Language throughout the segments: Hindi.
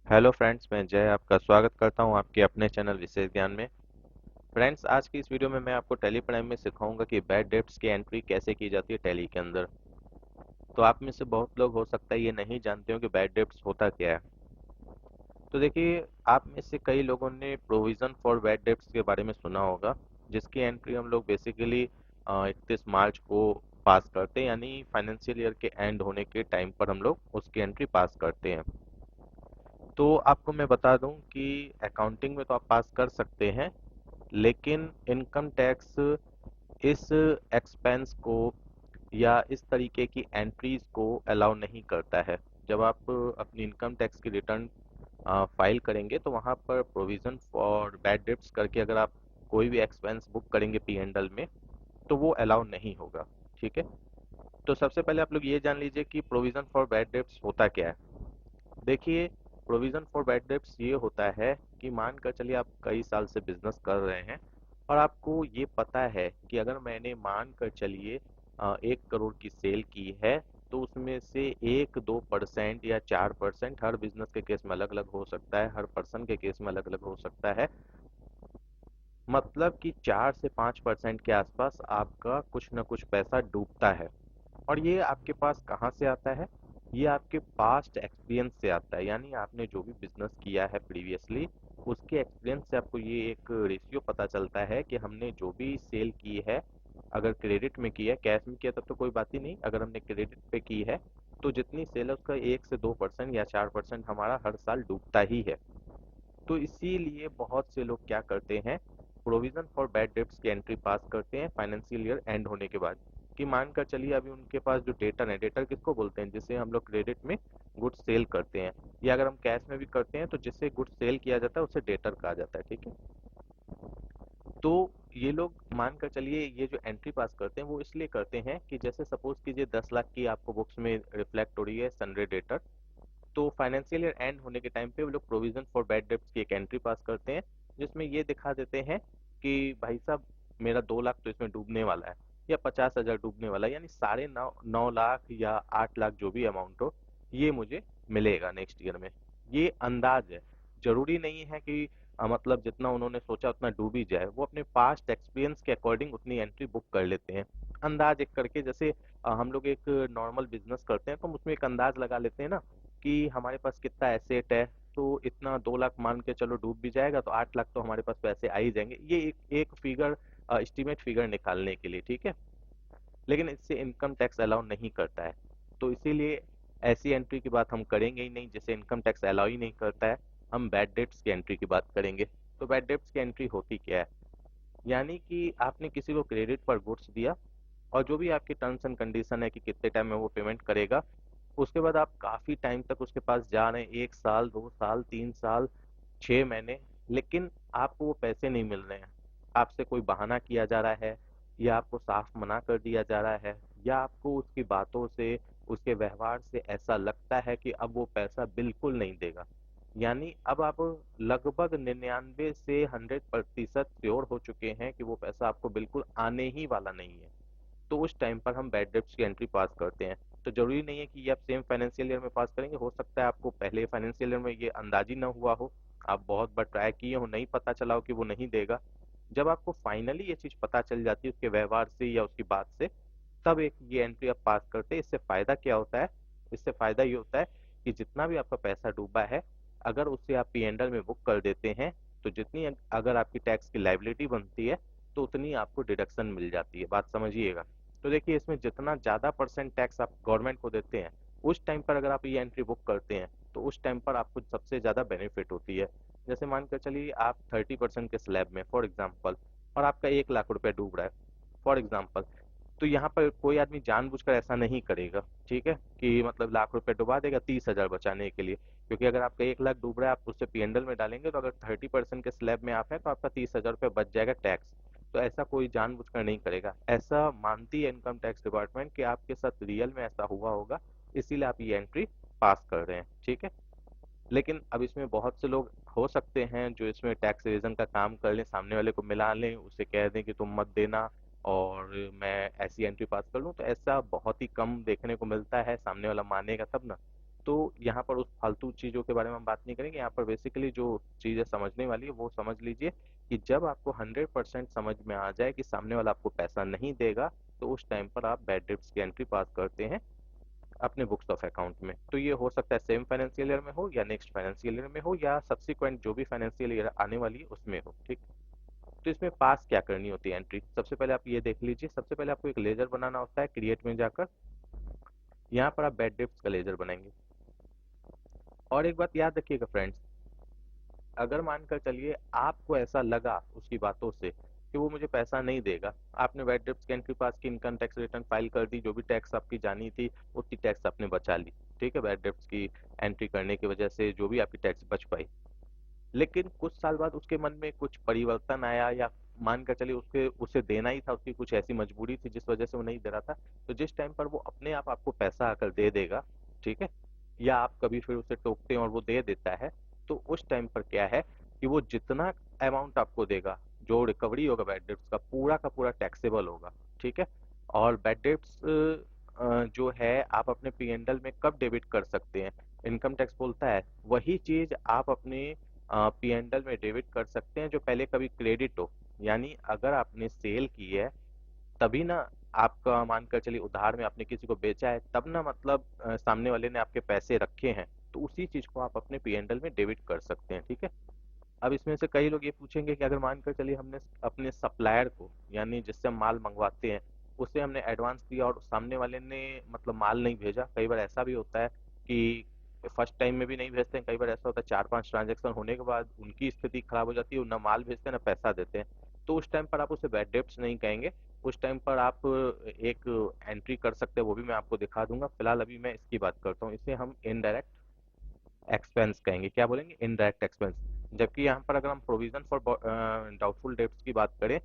हेलो फ्रेंड्स, मैं जय आपका स्वागत करता हूं आपके अपने चैनल विशेष ज्ञान में। फ्रेंड्स, आज की इस वीडियो में मैं आपको टैली प्राइम में सिखाऊंगा कि बैड डेब्ट्स की एंट्री कैसे की जाती है टैली के अंदर। तो आप में से बहुत लोग हो सकता है ये नहीं जानते हो कि बैड डेब्ट्स होता क्या है। तो देखिए, आप में से कई लोगों ने प्रोविजन फॉर बैड डेब्ट्स के बारे में सुना होगा, जिसकी एंट्री हम लोग बेसिकली 31 मार्च को पास करते हैं, यानी फाइनेंशियल ईयर के एंड होने के टाइम पर हम लोग उसकी एंट्री पास करते हैं। तो आपको मैं बता दूं कि अकाउंटिंग में तो आप पास कर सकते हैं, लेकिन इनकम टैक्स इस एक्सपेंस को या इस तरीके की एंट्रीज को अलाउ नहीं करता है। जब आप अपनी इनकम टैक्स की रिटर्न फाइल करेंगे तो वहाँ पर प्रोविजन फॉर बैड डेब्ट्स करके अगर आप कोई भी एक्सपेंस बुक करेंगे पी एंड एल में, तो वो अलाउ नहीं होगा। ठीक है। तो सबसे पहले आप लोग ये जान लीजिए कि प्रोविजन फॉर बैड डेब्ट्स होता क्या है। देखिए, प्रोविजन फॉर बैड डेब्ट्स ये होता है कि मान कर चलिए आप कई साल से बिजनेस कर रहे हैं और आपको ये पता है कि अगर मैंने मान कर चलिए 1 करोड़ की सेल की है, तो उसमें से 1-2% या 4%, हर बिजनेस के केस में अलग अलग हो सकता है, हर पर्सन के केस में अलग अलग हो सकता है, मतलब कि 4 से 5% के आसपास आपका कुछ ना कुछ पैसा डूबता है। और ये आपके पास कहाँ से आता है? ये आपके पास्ट एक्सपीरियंस से आता है, यानी आपने जो भी बिजनेस किया है प्रीवियसली, उसके एक्सपीरियंस से आपको ये एक रेशियो पता चलता है कि हमने जो भी सेल की है, अगर क्रेडिट में की है, कैश में किया तब तो कोई बात ही नहीं, अगर हमने क्रेडिट पे की है तो जितनी सेल है उसका 1 से 2% या 4% हमारा हर साल डूबता ही है। तो इसीलिए बहुत से लोग क्या करते हैं, प्रोविजन फॉर बैड डेब्ट्स की एंट्री पास करते हैं फाइनेंशियल ईयर एंड होने के बाद। कि मानकर चलिए अभी उनके पास जो डेटर है, डेटर किसको बोलते हैं, जिसे हम लोग क्रेडिट में गुड्स सेल करते हैं, या अगर हम कैश में भी करते हैं तो जिससे गुड्स सेल किया जाता है उसे डेटर कहा जाता है। ठीक है। तो ये लोग मानकर चलिए ये जो एंट्री पास करते हैं वो इसलिए करते हैं कि जैसे सपोज कीजिए 10 लाख की आपको बुक्स में रिफ्लेक्ट हो रही है सनरे डेटर, तो फाइनेंशियल ईयर एंड होने के टाइम पे वो लोग प्रोविजन फॉर बैड डेब्ट्स की एक एंट्री पास करते हैं, जिसमें ये दिखा देते हैं कि भाई साहब, मेरा 2 लाख तो इसमें डूबने वाला है, या 50,000 डूबने वाला है, यानी 9.5 लाख या 8 लाख जो भी अमाउंट हो, ये मुझे मिलेगा नेक्स्ट ईयर में। ये अंदाज है, जरूरी नहीं है कि मतलब जितना उन्होंने सोचा उतना डूब ही जाए। वो अपने पास्ट एक्सपीरियंस के अकॉर्डिंग उतनी एंट्री बुक कर लेते हैं, अंदाज एक करके। जैसे हम लोग एक नॉर्मल बिजनेस करते हैं तो हम उसमें एक अंदाज लगा लेते हैं ना कि हमारे पास कितना एसेट है, तो इतना 2 लाख मान के चलो डूब भी जाएगा तो 8 लाख तो हमारे पास पैसे आ ही जाएंगे। ये एक फिगर, एस्टिमेट फिगर निकालने के लिए, ठीक है। लेकिन इससे इनकम टैक्स अलाउ नहीं करता है, तो इसीलिए ऐसी एंट्री की बात हम करेंगे ही नहीं जिसे इनकम टैक्स अलाउ ही नहीं करता है। हम बैड डेट्स की एंट्री की बात करेंगे। तो बैड डेट्स की एंट्री होती क्या है? यानी कि आपने किसी को क्रेडिट पर गुड्स दिया, और जो भी आपकी टर्म्स एंड कंडीशन है कि कितने टाइम में वो पेमेंट करेगा, उसके बाद आप काफी टाइम तक उसके पास जा रहे हैं, 1 साल, 2 साल, 3 साल, 6 महीने, लेकिन आपको वो पैसे नहीं मिल रहे हैं। आपसे कोई बहाना किया जा रहा है, या आपको साफ मना कर दिया जा रहा है, या आपको उसकी बातों से, उसके व्यवहार से ऐसा लगता है कि अब वो पैसा बिल्कुल नहीं देगा। यानी अब आप लगभग 99 से 100% श्योर हो चुके हैं कि वो पैसा आपको बिल्कुल आने ही वाला नहीं है। तो उस टाइम पर हम बैड डेब्ट्स की एंट्री पास करते हैं। तो जरूरी नहीं है कि ये आप सेम फाइनेंशियल ईयर में पास करेंगे, हो सकता है आपको पहले फाइनेंशियल ईयर में ये अंदाज ही ना हुआ हो, आप बहुत बार ट्राई किए हो, नहीं पता चला हो कि वो नहीं देगा। जब आपको फाइनली ये चीज पता चल जाती है उसके व्यवहार से या उसकी बात से, तब एक ये एंट्री आप पास करते हैं। इससे फायदा क्या होता है? इससे फायदा ये होता है कि जितना भी आपका पैसा डूबा है, अगर उसे आप पी एंड एल में बुक कर देते हैं, तो जितनी अगर आपकी टैक्स की लाइबिलिटी बनती है, तो उतनी आपको डिडक्शन मिल जाती है। बात समझिएगा। तो देखिए, इसमें जितना ज्यादा परसेंट टैक्स आप गवर्नमेंट को देते हैं, उस टाइम पर अगर आप ये एंट्री बुक करते हैं तो उस टाइम पर आपको सबसे ज्यादा बेनिफिट होती है। जैसे मानकर चलिए आप 30% के स्लैब में फॉर एग्जाम्पल, और आपका 1 लाख रुपए डूब रहा है फॉर एग्जाम्पल, तो यहाँ पर कोई आदमी जानबूझकर ऐसा नहीं करेगा, ठीक है, कि मतलब लाख रुपए डुबा देगा 30,000 बचाने के लिए। क्योंकि अगर आपका 1 लाख डूब रहा है, आप उससे पीएनडल में डालेंगे, तो अगर 30% के स्लैब में आप हैं तो आपका 30,000 रुपये बच जाएगा टैक्स। तो ऐसा कोई जानबूझकर नहीं करेगा, ऐसा मानती है इनकम टैक्स डिपार्टमेंट कि आपके साथ रियल में ऐसा हुआ होगा, इसीलिए आप ये एंट्री पास कर रहे हैं। ठीक है। लेकिन अब इसमें बहुत से लोग हो सकते हैं जो इसमें टैक्स एविजन का काम कर लें, सामने वाले को मिला लें, उसे कह दें कि तुम मत देना और मैं ऐसी एंट्री पास कर लूं। तो ऐसा बहुत ही कम देखने को मिलता है, सामने वाला मानेगा तब ना। तो यहाँ पर उस फालतू चीज़ों के बारे में हम बात नहीं करेंगे। यहाँ पर बेसिकली जो चीज़ें समझने वाली है वो समझ लीजिए कि जब आपको 100% समझ में आ जाए कि सामने वाला आपको पैसा नहीं देगा, तो उस टाइम पर आप बैड डेब्ट्स की एंट्री पास करते हैं अपने बुक्स ऑफ अकाउंट में। तो ये हो सकता है सेम फाइनेंशियल ईयर में हो, या नेक्स्ट फाइनेंशियल ईयर में हो, या सब्सिक्वेंट जो भी फाइनेंशियल ईयर आने वाली है उसमें हो। ठीक। तो इसमें पास क्या करनी होती है एंट्री, सबसे पहले आप ये देख लीजिए। सबसे पहले आपको एक लेजर बनाना होता है, क्रिएट में जाकर यहाँ पर आप बैड डेब्ट्स का लेजर बनाएंगे। और एक बात याद रखिएगा फ्रेंड्स, अगर मानकर चलिए आपको ऐसा लगा उसकी बातों से कि वो मुझे पैसा नहीं देगा, आपने बैड डेब्ट्स की एंट्री पास की, इनकम टैक्स रिटर्न फाइल कर दी, जो भी टैक्स आपकी जानी थी उतनी टैक्स आपने बचा ली, ठीक है, बैड डेब्ट्स की एंट्री करने की वजह से जो भी आपकी टैक्स बच पाई। लेकिन कुछ साल बाद उसके मन में कुछ परिवर्तन आया, या मान कर चलिए उसके उसे देना ही था, उसकी कुछ ऐसी मजबूरी थी जिस वजह से वो नहीं दे रहा था। तो जिस टाइम पर वो अपने आप आपको पैसा आकर दे देगा, ठीक है, या आप कभी फिर उसे टोकते हैं और वो दे देता है, तो उस टाइम पर क्या है कि वो जितना अमाउंट आपको देगा, जो रिकवरी होगा बैड डेब्ट्स का पूरा टैक्सेबल होगा। ठीक है। और बैड डेब्ट्स जो है आप अपने पीएनएल में कब डेबिट कर सकते हैं, इनकम टैक्स बोलता है वही चीज आप अपने पीएनएल में डेबिट कर सकते हैं जो पहले कभी क्रेडिट हो। यानी अगर आपने सेल की है तभी ना, आपका मानकर चलिए उधार में आपने किसी को बेचा है तब ना, मतलब सामने वाले ने आपके पैसे रखे हैं, तो उसी चीज को आप अपने पीएनएल में डेबिट कर सकते हैं। ठीक है। अब इसमें से कई लोग ये पूछेंगे कि अगर मानकर चलिए हमने अपने सप्लायर को, यानी जिससे हम माल मंगवाते हैं, उसे हमने एडवांस दिया और सामने वाले ने मतलब माल नहीं भेजा। कई बार ऐसा भी होता है कि फर्स्ट टाइम में भी नहीं भेजते हैं, कई बार ऐसा होता है 4-5 ट्रांजेक्शन होने के बाद उनकी स्थिति खराब हो जाती है, ना माल भेजते हैं ना पैसा देते हैं। तो उस टाइम पर आप उसे बैड डेब्ट्स नहीं कहेंगे, उस टाइम पर आप एक एंट्री कर सकते हैं, वो भी मैं आपको दिखा दूंगा। फिलहाल अभी मैं इसकी बात करता हूँ, इसे हम इनडायरेक्ट एक्सपेंस कहेंगे। क्या बोलेंगे? Indirect expense. जबकि यहाँ पर अगर हम प्रोविजन फॉर डाउटफुल डेब्ट्स की बात करें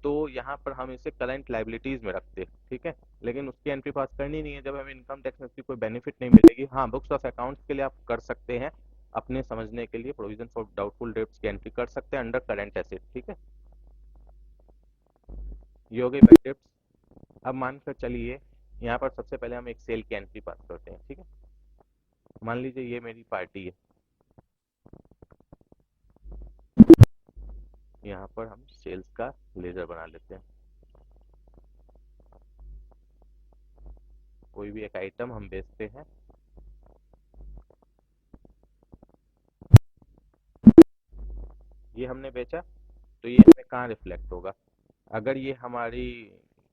तो यहाँ पर हम इसे करंट लाइबिलिटीज में रखते हैं। ठीक है। लेकिन उसकी एंट्री पास करनी नहीं है जब हमें इनकम टैक्स में उसकी कोई बेनिफिट नहीं मिलेगी। हाँ, बुक्स ऑफ अकाउंट्स के लिए आप कर सकते हैं, अपने समझने के लिए प्रोविजन फॉर डाउटफुल डेब्ट्स की एंट्री कर सकते हैं अंडर करंट एसेट। ठीक है। ये हो गई बैड डेब्ट्स। अब मानकर चलिए यहाँ पर सबसे पहले हम एक सेल की एंट्री पास करते हैं। ठीक है। मान लीजिए ये मेरी पार्टी है, यहाँ पर हम सेल्स का लेजर बना लेते हैं। कोई भी एक आइटम हम बेचते हैं, ये हमने बेचा, तो ये हमें कहाँ रिफ्लेक्ट होगा? अगर ये हमारी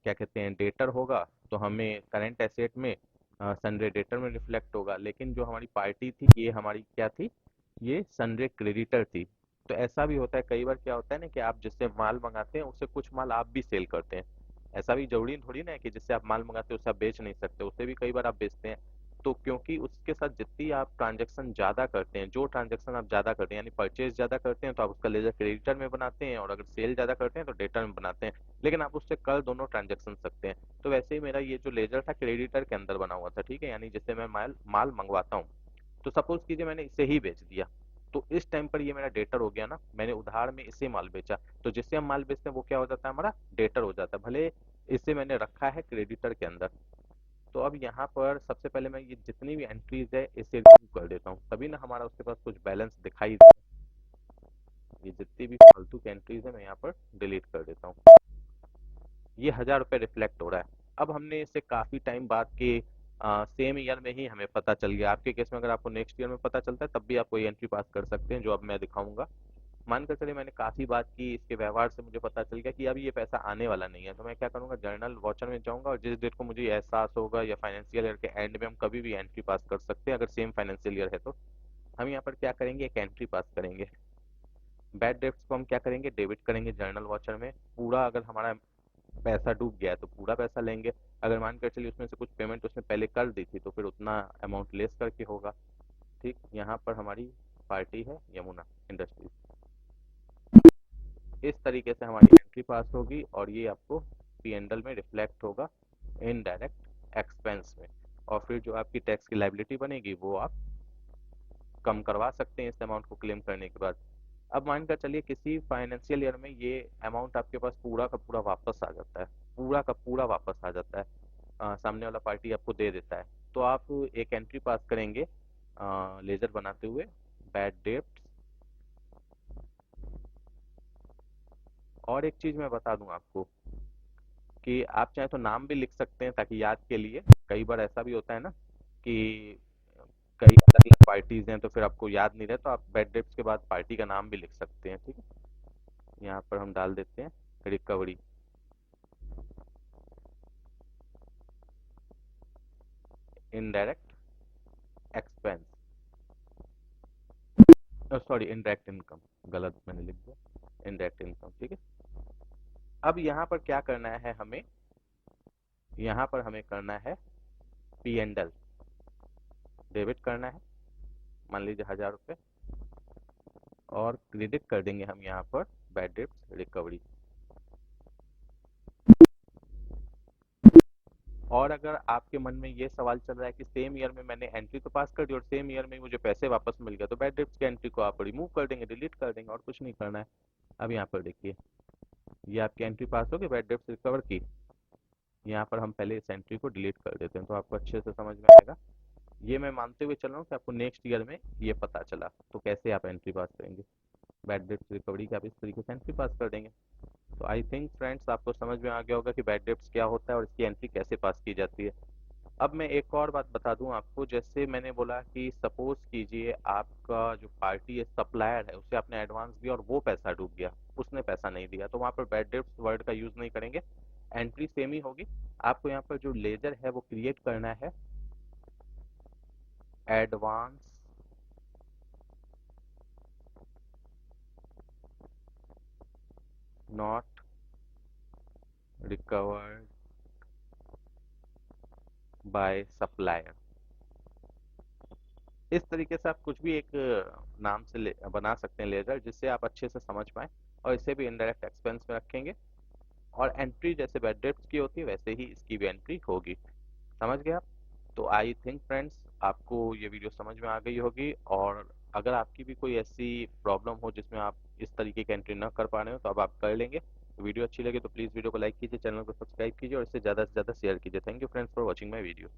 क्या कहते हैं डेटर होगा तो हमें करंट एसेट में सनरे डेटर में रिफ्लेक्ट होगा। लेकिन जो हमारी पार्टी थी ये हमारी क्या थी? ये सनरे क्रेडिटर थी। तो ऐसा भी होता है, कई बार क्या होता है ना कि आप जिससे माल मंगाते हैं उससे कुछ माल आप भी सेल करते हैं। ऐसा भी जरूरी थोड़ी ना है कि जिससे आप माल मंगाते हैं उससे आप बेच नहीं सकते, उससे भी कई बार आप बेचते हैं। तो क्योंकि उसके साथ जितनी आप ट्रांजैक्शन ज्यादा करते हैं, जो ट्रांजैक्शन आप ज्यादा करते हैं यानी परचेज ज्यादा करते हैं तो आप उसका लेजर क्रेडिटर में बनाते हैं, और अगर सेल ज्यादा करते हैं तो डेटर में बनाते हैं। लेकिन आप उससे कर दोनों ट्रांजैक्शन सकते हैं। तो वैसे ही मेरा ये जो लेजर था क्रेडिटर के अंदर बना हुआ था। ठीक है। यानी जिससे मैं माल माल मंगवाता हूँ, तो सपोज कीजिए मैंने इसे ही बेच दिया, तो इस टाइम पर ये मेरा डेटर हो गया ना, मैंने उधार में इसे माल बेचा। तो जिससे हम माल बेचते हैं वो क्या हो जाता है? हमारा डेटर हो जाता है, भले इसे मैंने रखा है क्रेडिटर के अंदर। तो अब यहाँ पर सबसे पहले मैं ये जितनी भी एंट्रीज है इसे रिमूव कर देता हूँ, तभी ना हमारा उसके पास कुछ बैलेंस दिखाई दे। ये जितनी भी फालतू की एंट्रीज है मैं यहाँ पर डिलीट कर देता हूँ। ये 1000 रुपये रिफ्लेक्ट हो रहा है। अब हमने इसे काफी टाइम बाद के सेम ईयर में ही हमें पता चल गया। आपके केस में अगर आपको नेक्स्ट ईयर में पता चलता है तब भी आप कोई एंट्री पास कर सकते हैं, जो अब मैं दिखाऊंगा। मानकर चलिए मैंने काफी बात की, इसके व्यवहार से मुझे पता चल गया कि अब ये पैसा आने वाला नहीं है। तो मैं क्या करूंगा, जर्नल वॉचर में जाऊंगा, और जिस डेट को मुझे एहसास होगा या फाइनेंशियल ईयर के एंड में हम कभी भी एंट्री पास कर सकते हैं अगर सेम फाइनेंशियल ईयर है तो हम यहाँ पर क्या करेंगे, एक एंट्री पास करेंगे। बैड डेब्ट्स को हम क्या करेंगे, डेबिट करेंगे जर्नल वॉचर में। पूरा अगर हमारा पैसा डूब गया है तो पूरा पैसा लेंगे। अगर मान कर चलिए उसमें से कुछ पेमेंट उसने पहले कर दी थी तो फिर उतना अमाउंट लेस करके होगा। ठीक। यहाँ पर हमारी पार्टी है यमुना इंडस्ट्रीज। इस तरीके से हमारी एंट्री पास होगी और ये आपको पीएनएल में रिफ्लेक्ट होगा इनडायरेक्ट एक्सपेंस में। और फिर जो आपकी टैक्स की लाइबिलिटी बनेगी वो आप कम करवा सकते हैं इस अमाउंट को क्लेम करने के बाद। अब मानकर चलिए किसी फाइनेंशियल ईयर में ये अमाउंट आपके पास पूरा का पूरा वापस आ जाता है, पूरा का पूरा वापस आ जाता है, सामने वाला पार्टी आपको दे देता है। तो आप एक एंट्री पास करेंगे लेजर बनाते हुए बैड डेब्ट्स। और एक चीज मैं बता दूं आपको कि आप चाहे तो नाम भी लिख सकते हैं ताकि याद के लिए। कई बार ऐसा भी होता है ना कि कई अलग अलग पार्टीज हैं तो फिर आपको याद नहीं रहे, तो आप बैड डेब्ट्स के बाद पार्टी का नाम भी लिख सकते हैं। ठीक है, यहाँ पर हम डाल देते हैं recovery. Indirect expense, sorry indirect income, गलत मैंने लिख दिया, इनडायरेक्ट इनकम। ठीक है, अब यहाँ पर क्या करना है हमें, यहाँ पर हमें करना है पी एंड एल, डेबिट करना है, मान लीजिए 1000 रुपये, और क्रेडिट कर देंगे हम यहाँ पर बैड डेब्ट्स रिकवरी। और अगर आपके मन में ये सवाल चल रहा है कि सेम ईयर में मैंने एंट्री तो पास कर दी और सेम ईयर में मुझे पैसे वापस मिल गया, तो बैड डेब्ट्स की एंट्री को आप रिमूव कर देंगे, डिलीट कर देंगे, और कुछ नहीं करना है। अब यहाँ पर देखिए, ये आपकी एंट्री पास होगी बैड डेब्ट्स रिकवर की। यहाँ पर हम पहले इस एंट्री को डिलीट कर देते हैं तो आपको अच्छे से समझ में आएगा। ये मैं मानते हुए चल रहा हूँ कि आपको नेक्स्ट ईयर में ये पता चला, तो कैसे आप एंट्री पास करेंगे बैड डेब्ट्स रिकवरी की, आप इस तरीके से एंट्री पास कर देंगे। तो आई थिंक फ्रेंड्स आपको समझ में आ गया होगा कि बैड डेब्ट्स क्या होता है और इसकी एंट्री कैसे पास की जाती है। अब मैं एक और बात बता दूं आपको, जैसे मैंने बोला कि सपोज कीजिए आपका जो पार्टी है, सप्लायर है, उसे आपने एडवांस दिया और वो पैसा डूब गया, उसने पैसा नहीं दिया, तो वहां पर बैड डेब्ट्स वर्ड का यूज नहीं करेंगे, एंट्री सेम ही होगी। आपको यहाँ पर जो लेजर है वो क्रिएट करना है advance not recovered by supplier. इस तरीके से आप कुछ भी एक नाम से बना सकते हैं लेजर, जिससे आप अच्छे से समझ पाएं, और इसे भी इनडायरेक्ट एक्सपेंस में रखेंगे। और एंट्री जैसे बैड डेब्ट्स की होती है वैसे ही इसकी भी एंट्री होगी। समझ गए आप? तो आई थिंक फ्रेंड्स आपको ये वीडियो समझ में आ गई होगी, और अगर आपकी भी कोई ऐसी प्रॉब्लम हो जिसमें आप इस तरीके की एंट्री ना कर पा रहे हो, तो अब आप कर लेंगे। तो वीडियो अच्छी लगे तो प्लीज़ वीडियो को लाइक कीजिए, चैनल को सब्सक्राइब कीजिए और इसे ज़्यादा से ज़्यादा शेयर कीजिए। Thank you friends for watching my video.